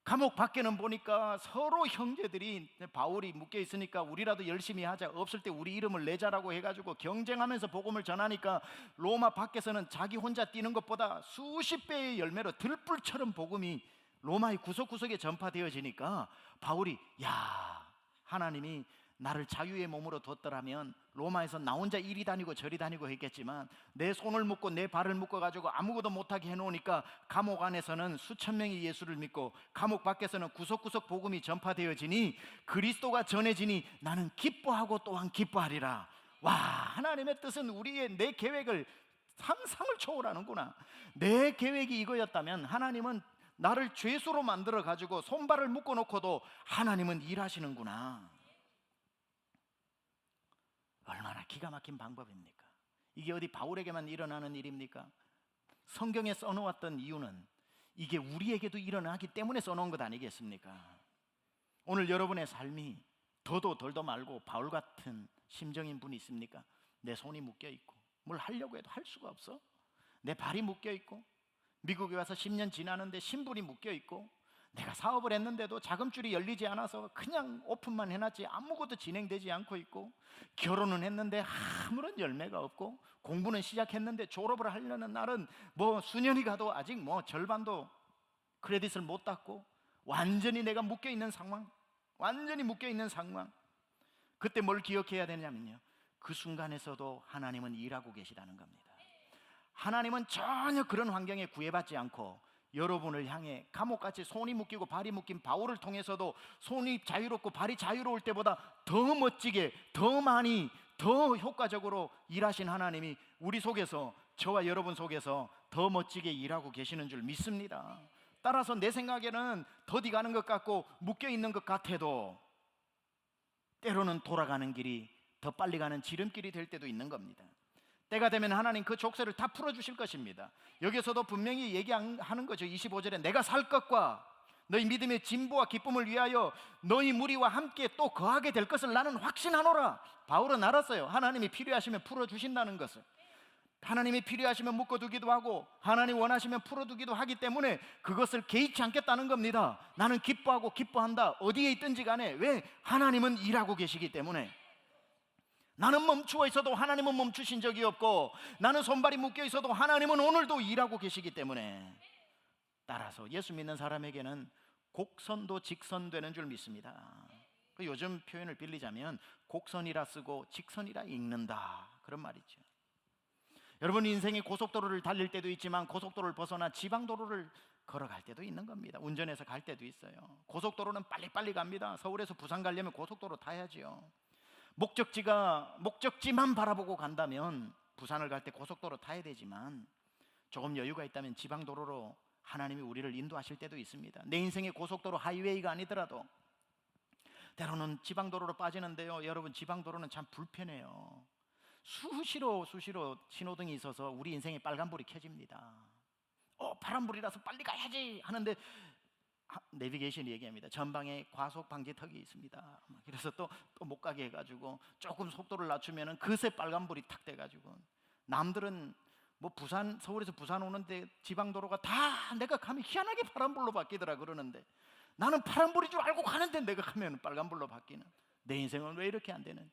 감옥 밖에는 보니까 서로 형제들이 바울이 묶여 있으니까 우리라도 열심히 하자, 없을 때 우리 이름을 내자라고 해가지고 경쟁하면서 복음을 전하니까 로마 밖에서는 자기 혼자 뛰는 것보다 수십 배의 열매로 들불처럼 복음이 로마의 구석구석에 전파되어지니까 바울이 야, 하나님이 나를 자유의 몸으로 뒀더라면 로마에서 나 혼자 이리 다니고 저리 다니고 했겠지만 내 손을 묶고 내 발을 묶어가지고 아무것도 못하게 해놓으니까 감옥 안에서는 수천 명이 예수를 믿고 감옥 밖에서는 구석구석 복음이 전파되어지니 그리스도가 전해지니 나는 기뻐하고 또한 기뻐하리라. 와, 하나님의 뜻은 내 계획을 상상을 초월하는구나. 내 계획이 이거였다면 하나님은 나를 죄수로 만들어 가지고 손발을 묶어 놓고도 하나님은 일하시는구나. 얼마나 기가 막힌 방법입니까? 이게 어디 바울에게만 일어나는 일입니까? 성경에 써놓았던 이유는 이게 우리에게도 일어나기 때문에 써놓은 것 아니겠습니까? 오늘 여러분의 삶이 더도 덜도 말고 바울 같은 심정인 분이 있습니까? 내 손이 묶여있고 뭘 하려고 해도 할 수가 없어. 내 발이 묶여있고 미국에 와서 10년 지나는데 신분이 묶여있고 내가 사업을 했는데도 자금줄이 열리지 않아서 그냥 오픈만 해놨지 아무것도 진행되지 않고 있고, 결혼은 했는데 아무런 열매가 없고, 공부는 시작했는데 졸업을 하려는 날은 뭐 수년이 가도 아직 뭐 절반도 크레딧을 못 땄고 완전히 내가 묶여있는 상황, 완전히 묶여있는 상황. 그때 뭘 기억해야 되냐면요, 그 순간에서도 하나님은 일하고 계시다는 겁니다. 하나님은 전혀 그런 환경에 구애받지 않고 여러분을 향해 감옥같이 손이 묶이고 발이 묶인 바울을 통해서도 손이 자유롭고 발이 자유로울 때보다 더 멋지게, 더 많이, 더 효과적으로 일하신 하나님이 우리 속에서, 저와 여러분 속에서 더 멋지게 일하고 계시는 줄 믿습니다. 따라서 내 생각에는 더디 가는 것 같고 묶여있는 것 같아도 때로는 돌아가는 길이 더 빨리 가는 지름길이 될 때도 있는 겁니다. 때가 되면 하나님 그 족쇄를 다 풀어주실 것입니다. 여기서도 분명히 얘기하는 거죠. 25절에 내가 살 것과 너희 믿음의 진보와 기쁨을 위하여 너희 무리와 함께 또 거하게 될 것을 나는 확신하노라. 바울은 알았어요. 하나님이 필요하시면 풀어주신다는 것을. 하나님이 필요하시면 묶어두기도 하고 하나님 원하시면 풀어두기도 하기 때문에 그것을 개의치 않겠다는 겁니다. 나는 기뻐하고 기뻐한다. 어디에 있든지 간에. 왜? 하나님은 일하고 계시기 때문에. 나는 멈추어 있어도 하나님은 멈추신 적이 없고, 나는 손발이 묶여 있어도 하나님은 오늘도 일하고 계시기 때문에, 따라서 예수 믿는 사람에게는 곡선도 직선되는 줄 믿습니다. 요즘 표현을 빌리자면 곡선이라 쓰고 직선이라 읽는다, 그런 말이죠. 여러분, 인생이 고속도로를 달릴 때도 있지만 고속도로를 벗어나 지방도로를 걸어갈 때도 있는 겁니다. 운전해서 갈 때도 있어요. 고속도로는 빨리빨리 갑니다. 서울에서 부산 가려면 고속도로 타야지요. 목적지만 바라보고 간다면 부산을 갈 때 고속도로 타야 되지만, 조금 여유가 있다면 지방도로로 하나님이 우리를 인도하실 때도 있습니다. 내 인생의 고속도로 하이웨이가 아니더라도 때로는 지방도로로 빠지는데요, 여러분, 지방도로는 참 불편해요. 수시로 신호등이 있어서 우리 인생에 빨간불이 켜집니다. 파란불이라서 빨리 가야지 하는데 내비게이션이 얘기합니다. 전방에 과속 방지턱이 있습니다. 그래서 또 못 가게 해가지고 조금 속도를 낮추면은 그새 빨간불이 탁 돼가지고, 남들은 뭐 서울에서 부산 오는데 지방도로가 다 내가 가면 희한하게 파란불로 바뀌더라 그러는데, 나는 파란불인 줄 알고 가는데 내가 가면 빨간불로 바뀌는, 내 인생은 왜 이렇게 안 되는지.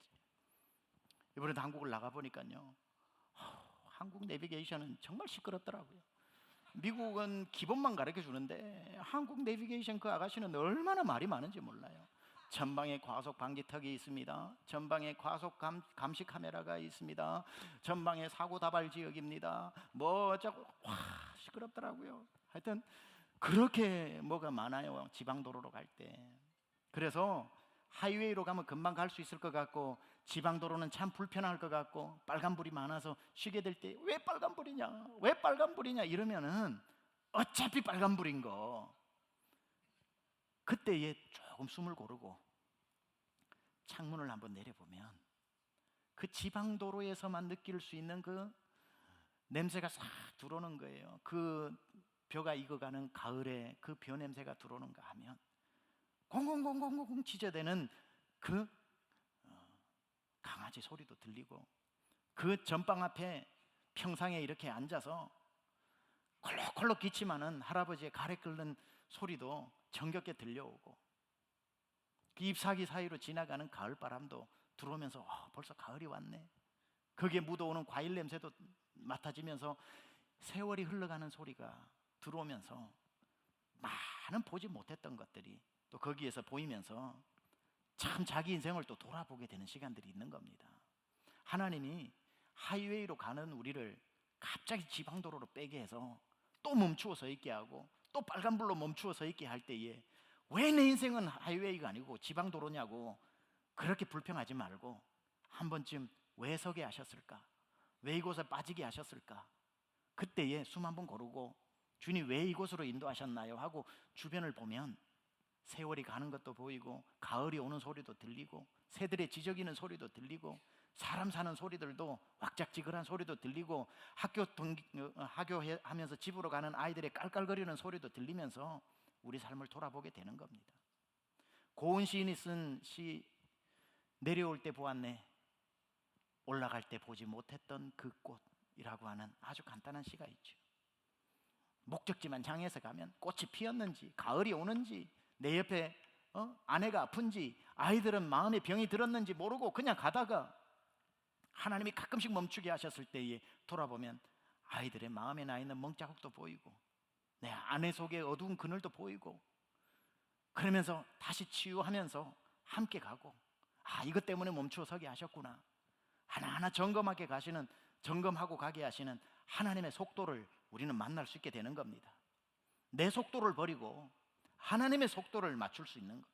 이번에도 한국을 나가보니까요, 한국 내비게이션은 정말 시끄럽더라고요. 미국은 기본만 가르쳐 주는데 한국 내비게이션 그 아가씨는 얼마나 말이 많은지 몰라요. 전방에 과속 방지턱이 있습니다. 전방에 과속 감시 카메라가 있습니다. 전방에 사고 다발 지역입니다. 뭐 어쩌고, 시끄럽더라고요. 하여튼 그렇게 뭐가 많아요, 지방도로로 갈 때. 그래서 하이웨이로 가면 금방 갈 수 있을 것 같고, 지방도로는 참 불편할 것 같고, 빨간불이 많아서 쉬게 될 때 왜 빨간불이냐 이러면은 어차피 빨간불인 거, 그때에 조금 숨을 고르고 창문을 한번 내려보면 그 지방도로에서만 느낄 수 있는 그 냄새가 싹 들어오는 거예요. 그 벼가 익어가는 가을에 그 벼 냄새가 들어오는가 하면 공공공공공 짖어대는 그 강아지 소리도 들리고, 그 전방 앞에 평상에 이렇게 앉아서 콜록콜록 기침하는 할아버지의 가래 끓는 소리도 정겹게 들려오고, 그 잎사귀 사이로 지나가는 가을바람도 들어오면서 벌써 가을이 왔네. 거기에 묻어오는 과일 냄새도 맡아지면서 세월이 흘러가는 소리가 들어오면서 많은 보지 못했던 것들이 또 거기에서 보이면서 참 자기 인생을 또 돌아보게 되는 시간들이 있는 겁니다. 하나님이 하이웨이로 가는 우리를 갑자기 지방도로로 빼게 해서 또 멈추어 서 있게 하고, 또 빨간불로 멈추어 서 있게 할 때에 왜 내 인생은 하이웨이가 아니고 지방도로냐고 그렇게 불평하지 말고, 한 번쯤 왜 서게 하셨을까? 왜 이곳에 빠지게 하셨을까? 그때에 숨 한 번 고르고, 주님 왜 이곳으로 인도하셨나요? 하고 주변을 보면 세월이 가는 것도 보이고, 가을이 오는 소리도 들리고, 새들의 지저귀는 소리도 들리고, 사람 사는 소리들도 왁작지근한 소리도 들리고, 학교하면서 집으로 가는 아이들의 깔깔거리는 소리도 들리면서 우리 삶을 돌아보게 되는 겁니다. 고은 시인이 쓴 시 내려올 때 보았네, 올라갈 때 보지 못했던 그 꽃이라고 하는 아주 간단한 시가 있죠. 목적지만 향해서 가면 꽃이 피었는지, 가을이 오는지, 내 옆에 아내가 아픈지, 아이들은 마음에 병이 들었는지 모르고 그냥 가다가 하나님이 가끔씩 멈추게 하셨을 때에 돌아보면 아이들의 마음에 나 있는 멍자국도 보이고, 내 아내 속에 어두운 그늘도 보이고, 그러면서 다시 치유하면서 함께 가고, 이것 때문에 멈추어 서게 하셨구나, 하나하나 점검하고 가게 하시는 하나님의 속도를 우리는 만날 수 있게 되는 겁니다. 내 속도를 버리고 하나님의 속도를 맞출 수 있는 것.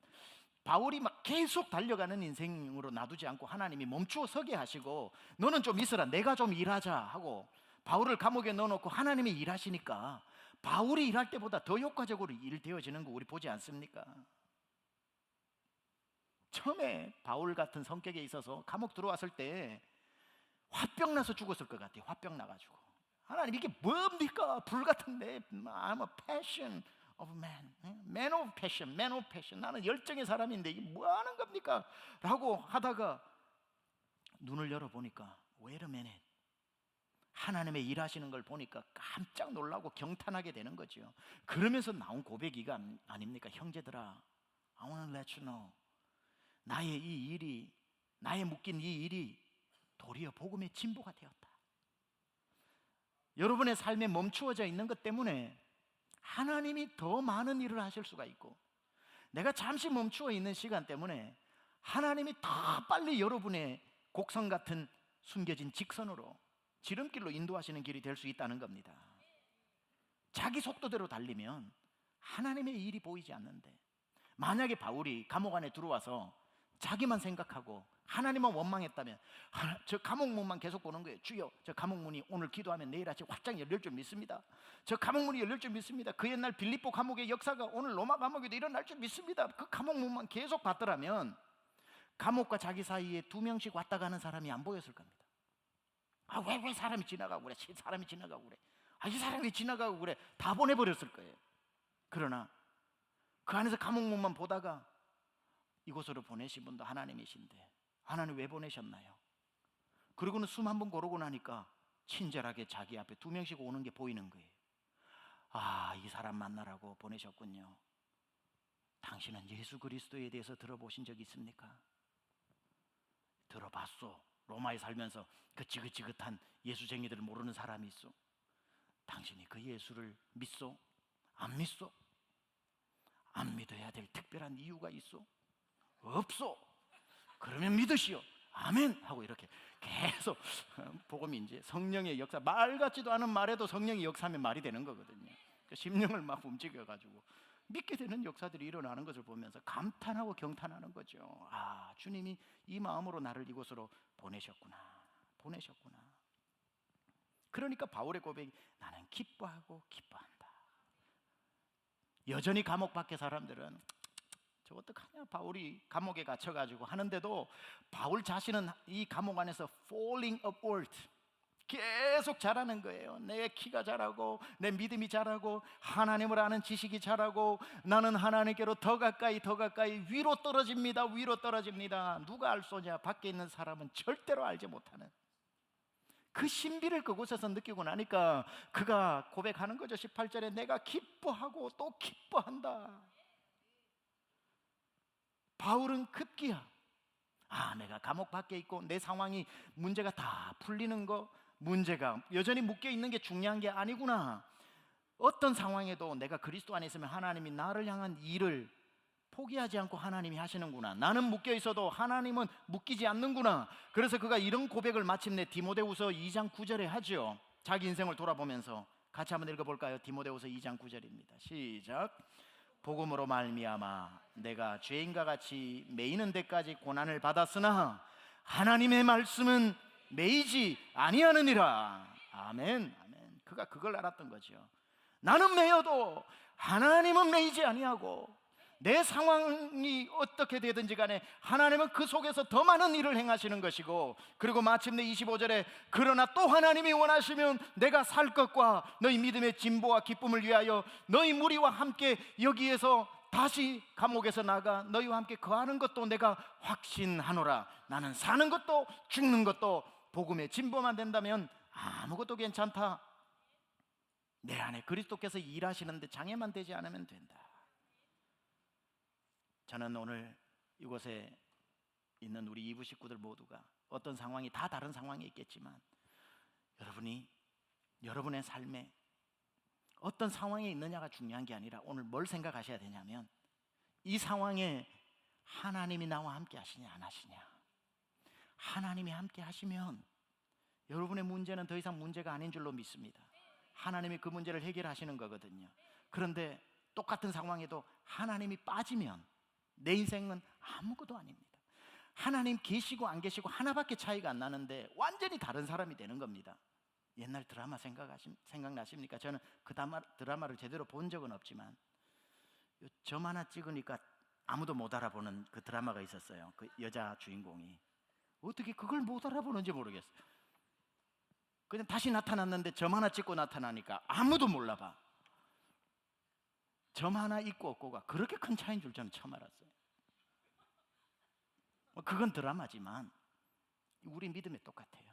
바울이 막 계속 달려가는 인생으로 놔두지 않고 하나님이 멈추어 서게 하시고, 너는 좀 있어라, 내가 좀 일하자 하고 바울을 감옥에 넣어놓고 하나님이 일하시니까 바울이 일할 때보다 더 효과적으로 일되어지는 거 우리 보지 않습니까? 처음에 바울 같은 성격에 있어서 감옥 들어왔을 때 화병 나서 죽었을 것 같아요. 화병 나가지고, 하나님 이게 뭡니까? 불같은 I'm a passion of man, man of passion. 나는 열정의 사람인데 이게 뭐 하는 겁니까? 라고 하다가 눈을 열어보니까 wait a minute, 하나님의 일하시는 걸 보니까 깜짝 놀라고 경탄하게 되는 거죠. 그러면서 나온 고백이가 아닙니까? 형제들아, I want to let you know, 나의 묶인 이 일이 도리어 복음의 진보가 되었다. 여러분의 삶에 멈추어져 있는 것 때문에 하나님이 더 많은 일을 하실 수가 있고, 내가 잠시 멈추어 있는 시간 때문에 하나님이 더 빨리 여러분의 곡선 같은 숨겨진 직선으로, 지름길로 인도하시는 길이 될 수 있다는 겁니다. 자기 속도대로 달리면 하나님의 일이 보이지 않는데, 만약에 바울이 감옥 안에 들어와서 자기만 생각하고 하나님만 원망했다면 저 감옥문만 계속 보는 거예요. 주여, 저 감옥문이 오늘 기도하면 내일 아침 활짝 열릴 줄 믿습니다. 저 감옥문이 열릴 줄 믿습니다. 그 옛날 빌립보 감옥의 역사가 오늘 로마 감옥에도 일어날 줄 믿습니다. 그 감옥문만 계속 봤더라면 감옥과 자기 사이에 2명씩 왔다 가는 사람이 안 보였을 겁니다. 왜 사람이 지나가고 그래? 사람이 지나가고 그래? 이 사람이 왜 지나가고 그래? 다 보내버렸을 거예요. 그러나 그 안에서 감옥문만 보다가 이곳으로 보내신 분도 하나님이신데, 하나님 왜 보내셨나요? 그리고는 숨 한 번 고르고 나니까 친절하게 자기 앞에 2명씩 오는 게 보이는 거예요. 이 사람 만나라고 보내셨군요. 당신은 예수 그리스도에 대해서 들어보신 적 있습니까? 들어봤소. 로마에 살면서 그 지긋지긋한 예수쟁이들을 모르는 사람이 있어. 당신이 그 예수를 믿소? 안 믿소? 안 믿어야 될 특별한 이유가 있어? 없소. 그러면 믿으시오. 아멘 하고 이렇게 계속 복음이 이제 성령의 역사, 말 같지도 않은 말에도 성령의 역사하면 말이 되는 거거든요. 심령을 막 움직여가지고 믿게 되는 역사들이 일어나는 것을 보면서 감탄하고 경탄하는 거죠. 주님이 이 마음으로 나를 이곳으로 보내셨구나. 그러니까 바울의 고백이 나는 기뻐하고 기뻐한다. 여전히 감옥 밖의 사람들은 저 어떡하냐, 바울이 감옥에 갇혀가지고 하는데도 바울 자신은 이 감옥 안에서 falling upward, 계속 자라는 거예요. 내 키가 자라고, 내 믿음이 자라고, 하나님을 아는 지식이 자라고, 나는 하나님께로 더 가까이 위로 떨어집니다. 누가 알 소냐? 밖에 있는 사람은 절대로 알지 못하는 그 신비를 그곳에서 느끼고 나니까 그가 고백하는 거죠. 18절에 내가 기뻐하고 또 기뻐한다. 바울은 급기야 내가 감옥 밖에 있고 내 상황이 문제가 다 풀리는 거, 문제가 여전히 묶여 있는 게 중요한 게 아니구나. 어떤 상황에도 내가 그리스도 안에 있으면 하나님이 나를 향한 일을 포기하지 않고 하나님이 하시는구나. 나는 묶여 있어도 하나님은 묶이지 않는구나. 그래서 그가 이런 고백을 마침내 디모데후서 2장 9절에 하죠. 자기 인생을 돌아보면서 같이 한번 읽어볼까요? 디모데후서 2장 9절입니다. 시작. 복음으로 말미암아 내가 죄인과 같이 매이는 데까지 고난을 받았으나 하나님의 말씀은 매이지 아니하느니라. 아멘. 그가 그걸 알았던 거죠. 나는 매여도 하나님은 매이지 아니하고, 내 상황이 어떻게 되든지 간에 하나님은 그 속에서 더 많은 일을 행하시는 것이고, 그리고 마침내 25절에 그러나 또 하나님이 원하시면 내가 살 것과 너희 믿음의 진보와 기쁨을 위하여 너희 무리와 함께 여기에서 다시 감옥에서 나가 너희와 함께 거하는 것도 내가 확신하노라. 나는 사는 것도 죽는 것도 복음의 진보만 된다면 아무것도 괜찮다. 내 안에 그리스도께서 일하시는데 장애만 되지 않으면 된다. 저는 오늘 이곳에 있는 우리 이부 식구들 모두가 어떤 상황이 다 다른 상황이 있겠지만, 여러분이 여러분의 삶에 어떤 상황에 있느냐가 중요한 게 아니라 오늘 뭘 생각하셔야 되냐면, 이 상황에 하나님이 나와 함께 하시냐 안 하시냐. 하나님이 함께 하시면 여러분의 문제는 더 이상 문제가 아닌 줄로 믿습니다. 하나님이 그 문제를 해결하시는 거거든요. 그런데 똑같은 상황에도 하나님이 빠지면 내 인생은 아무것도 아닙니다. 하나님 계시고 안 계시고 하나밖에 차이가 안 나는데 완전히 다른 사람이 되는 겁니다. 옛날 드라마 생각나십니까? 저는 그 드라마를 제대로 본 적은 없지만 점 하나 찍으니까 아무도 못 알아보는 그 드라마가 있었어요. 그 여자 주인공이 어떻게 그걸 못 알아보는지 모르겠어요. 그냥 다시 나타났는데 점 하나 찍고 나타나니까 아무도 몰라봐. 점 하나 있고 없고가 그렇게 큰 차이인 줄 저는 처음 알았어요. 그건 드라마지만 우리 믿음이 똑같아요.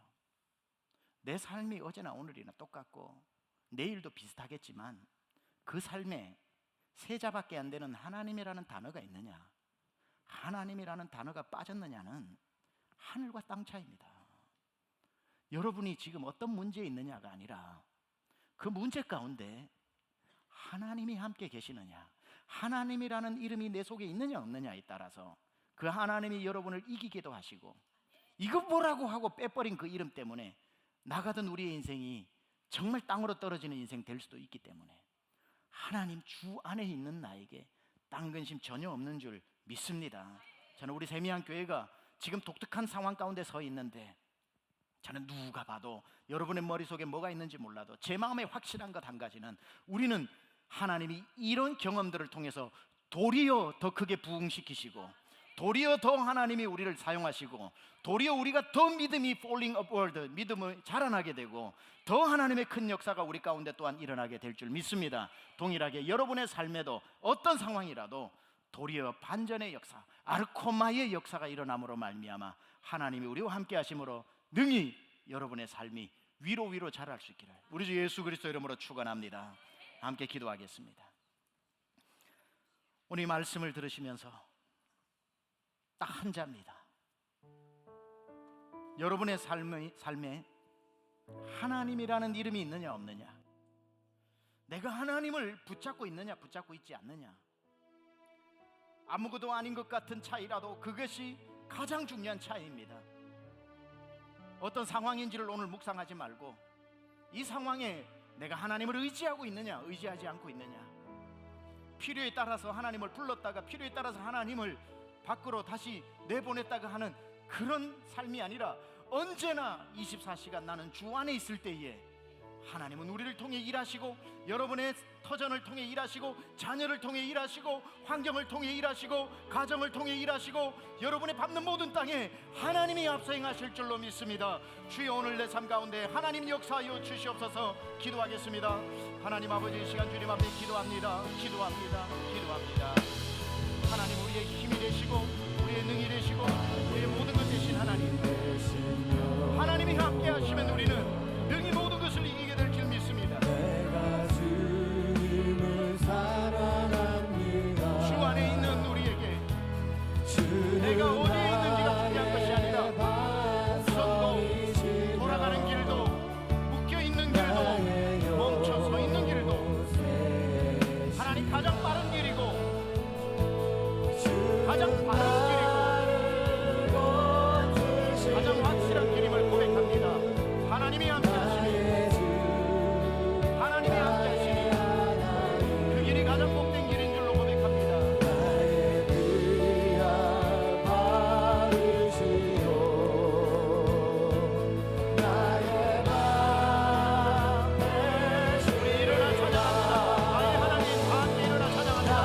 내 삶이 어제나 오늘이나 똑같고 내일도 비슷하겠지만 그 삶에 세자밖에 안 되는 하나님이라는 단어가 있느냐, 하나님이라는 단어가 빠졌느냐는 하늘과 땅 차이입니다. 여러분이 지금 어떤 문제에 있느냐가 아니라 그 문제 가운데 하나님이 함께 계시느냐, 하나님이라는 이름이 내 속에 있느냐 없느냐에 따라서 그 하나님이 여러분을 이기기도 하시고, 이거 뭐라고 하고 빼버린 그 이름 때문에 나가던 우리의 인생이 정말 땅으로 떨어지는 인생 될 수도 있기 때문에 하나님 주 안에 있는 나에게 딴 근심 전혀 없는 줄 믿습니다. 저는 우리 세미한 교회가 지금 독특한 상황 가운데 서 있는데, 저는 누가 봐도 여러분의 머릿속에 뭐가 있는지 몰라도 제 마음에 확실한 것 한 가지는, 우리는 하나님이 이런 경험들을 통해서 도리어 더 크게 부흥시키시고, 도리어 더 하나님이 우리를 사용하시고, 도리어 우리가 더 믿음이 falling upward, 믿음을 자라나게 되고, 더 하나님의 큰 역사가 우리 가운데 또한 일어나게 될 줄 믿습니다. 동일하게 여러분의 삶에도 어떤 상황이라도 도리어 반전의 역사, 아르코마의 역사가 일어남으로 말미암아 하나님이 우리와 함께 하심으로 능히 여러분의 삶이 위로 자랄 수 있기를 우리 주 예수 그리스도 이름으로 축원합니다. 함께 기도하겠습니다. 오늘 이 말씀을 들으시면서 딱 한 자입니다. 여러분의 삶에 하나님이라는 이름이 있느냐 없느냐, 내가 하나님을 붙잡고 있느냐 붙잡고 있지 않느냐, 아무것도 아닌 것 같은 차이라도 그것이 가장 중요한 차이입니다. 어떤 상황인지를 오늘 묵상하지 말고 이 상황에 내가 하나님을 의지하고 있느냐 의지하지 않고 있느냐, 필요에 따라서 하나님을 불렀다가 필요에 따라서 하나님을 밖으로 다시 내보냈다가 하는 그런 삶이 아니라, 언제나 24시간 나는 주 안에 있을 때에 하나님은 우리를 통해 일하시고, 여러분의 터전을 통해 일하시고, 자녀를 통해 일하시고, 환경을 통해 일하시고, 가정을 통해 일하시고, 여러분의 밟는 모든 땅에 하나님이 앞서 행하실 줄로 믿습니다. 주여, 오늘 내 삶 가운데 하나님 역사하여 주시옵소서. 기도하겠습니다. 하나님 아버지, 이 시간 주님 앞에 기도합니다. 하나님, 우리의 힘이 되시고 우리의 능이 되시고 우리의 모든 것 되신 하나님, 하나님이 함께 하시면 우리는 능히 모든 것을 이기게 될 줄 믿습니다. 내가 주님을 사랑합니다. 주 안에 있는 우리에게 내가 어디에 있는지가 중요한 것이 아니라, 우선도 돌아가는 길도, 묶여있는 길도, 멈춰서 있는 길도 하나님 가장 빠른 길이고 가장 바른 길이고 가장 확실한 길임을 고백합니다. 하나님이 함께 하시니 그 길이 가장 복된 길인 줄로 고백합니다. 우리 일어나 찬양합니다. 나의 하나님, 다 함께 일어나 찬양합니다.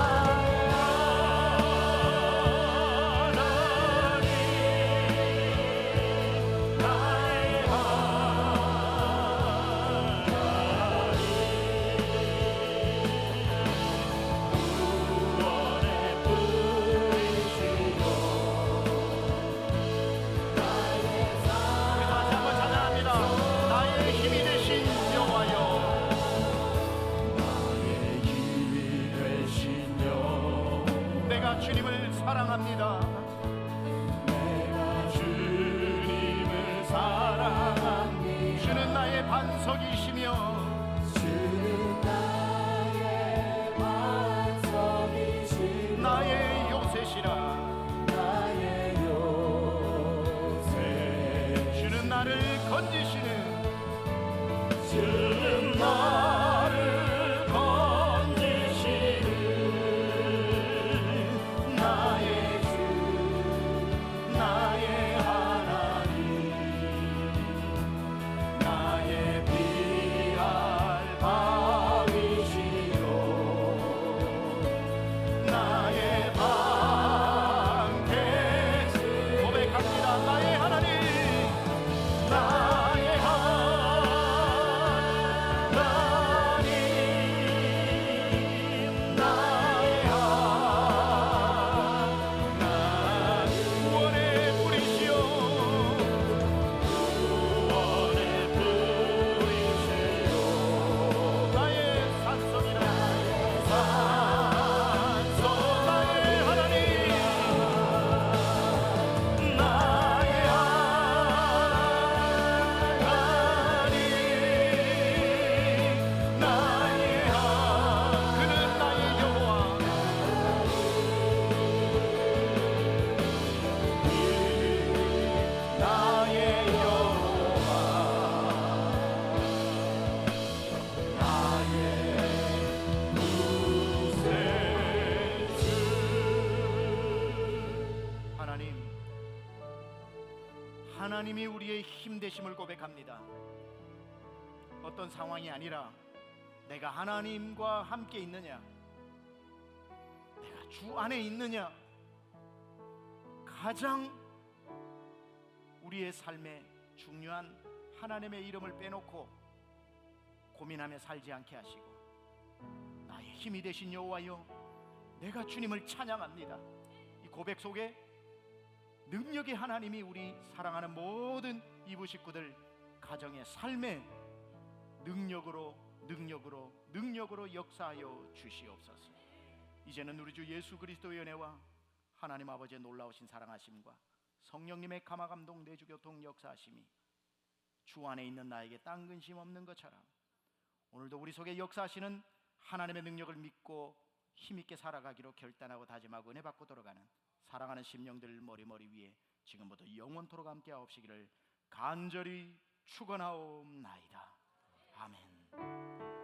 주님을 사랑합니다. 내가 주님을 사랑합니다. 주는 나의 반석이시며 주는 나의 반석이시며 나의 요새시라. 나의 요새. 주는 나를 건지시는, 주는 나를 건지시는 나의 주. 하나님이 우리의 힘 되심을 고백합니다. 어떤 상황이 아니라 내가 하나님과 함께 있느냐, 내가 주 안에 있느냐, 가장 우리의 삶에 중요한 하나님의 이름을 빼놓고 고민하며 살지 않게 하시고, 나의 힘이 되신 여호와여, 내가 주님을 찬양합니다. 이 고백 속에 능력의 하나님이 우리 사랑하는 모든 이부 식구들 가정의 삶에 능력으로 역사하여 주시옵소서. 이제는 우리 주 예수 그리스도의 은혜와 하나님 아버지의 놀라우신 사랑하심과 성령님의 감화감동 내주교통 역사하심이 주 안에 있는 나에게 딴 근심 없는 것처럼 오늘도 우리 속에 역사하시는 하나님의 능력을 믿고 힘있게 살아가기로 결단하고 다짐하고 은혜 받고 돌아가는 사랑하는 심령들 머리 위에 지금부터 영원토록 함께 하옵시기를 간절히 축원하옵나이다. 아멘.